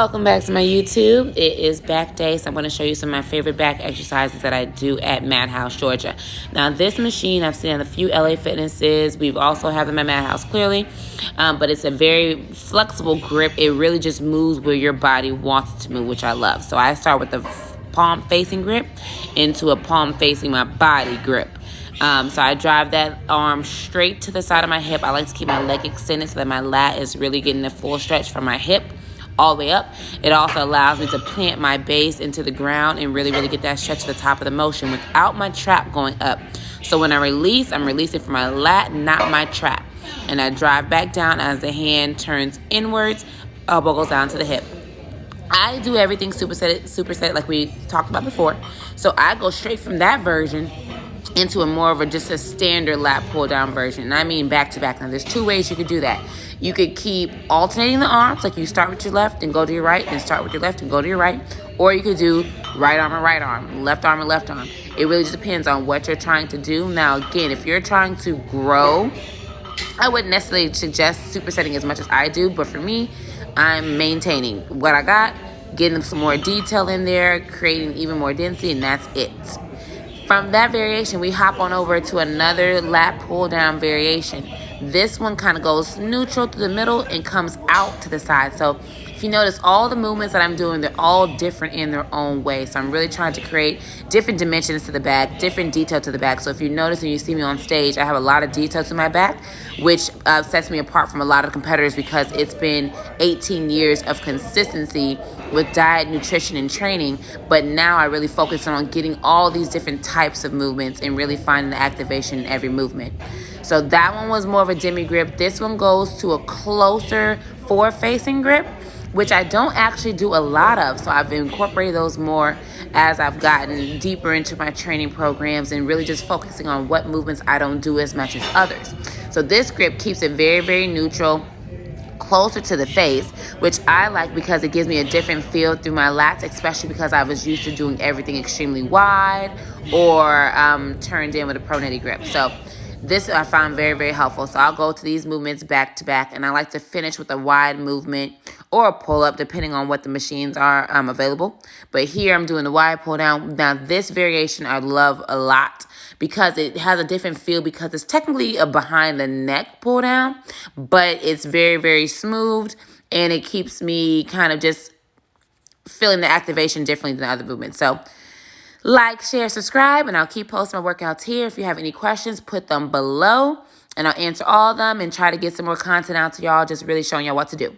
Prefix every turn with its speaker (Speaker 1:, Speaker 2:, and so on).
Speaker 1: Welcome back to my YouTube. It is back day, so I'm going to show you some of my favorite back exercises that I do at Madhouse, Georgia. Now, this machine I've seen at a few LA Fitnesses. We've also have them at Madhouse, clearly, but it's a very flexible grip. It really just moves where your body wants it to move, which I love. So I start with the palm facing grip into a palm facing my body grip. So I drive that arm straight to the side of my hip. I like to keep my leg extended so that my lat is really getting the full stretch from my hip all the way up. It also allows me to plant my base into the ground and really get that stretch to the top of the motion without my trap going up. So when I release, I'm releasing from my lat, not my trap. And I drive back down as the hand turns inwards, elbow goes down to the hip. I do everything superset like we talked about before. So I go straight from that version into a more of a just a standard lat pull down version. And I mean back to back. Now there's two ways you could do that. You could keep alternating the arms, like you start with your left and go to your right, then start with your left and go to your right. Or you could do right arm and right arm, left arm and left arm. It really just depends on what you're trying to do. Now again, if you're trying to grow, I wouldn't necessarily suggest supersetting as much as I do, but for me, I'm maintaining what I got, getting some more detail in there, creating even more density, and that's it. From that variation, we hop on over to another lat pull down variation. This one kind of goes neutral to the middle and comes out to the side. So if you notice, all the movements that I'm doing, they're all different in their own way. So I'm really trying to create different dimensions to the back, different detail to the back. So if you notice and you see me on stage, I have a lot of detail to my back, which sets me apart from a lot of competitors because it's been 18 years of consistency with diet, nutrition, and training. But now I really focus on getting all these different types of movements and really finding the activation in every movement. So that one was more of a demi grip. This one goes to a closer forward-facing grip, which I don't actually do a lot of. So I've incorporated those more as I've gotten deeper into my training programs and really just focusing on what movements I don't do as much as others. So this grip keeps it very neutral, closer to the face, which I like because it gives me a different feel through my lats, especially because I was used to doing everything extremely wide or turned in with a pronated grip. So this I found very helpful. So I'll go to these movements back to back, and I like to finish with a wide movement or a pull-up, depending on what the machines are available. But here I'm doing the wide pull-down. Now this variation I love a lot because it has a different feel because it's technically a behind-the-neck pull-down, but it's very smooth, and it keeps me kind of just feeling the activation differently than other movements. So like, share, subscribe, and I'll keep posting my workouts here. If you have any questions, put them below, and I'll answer all of them and try to get some more content out to y'all, just really showing y'all what to do.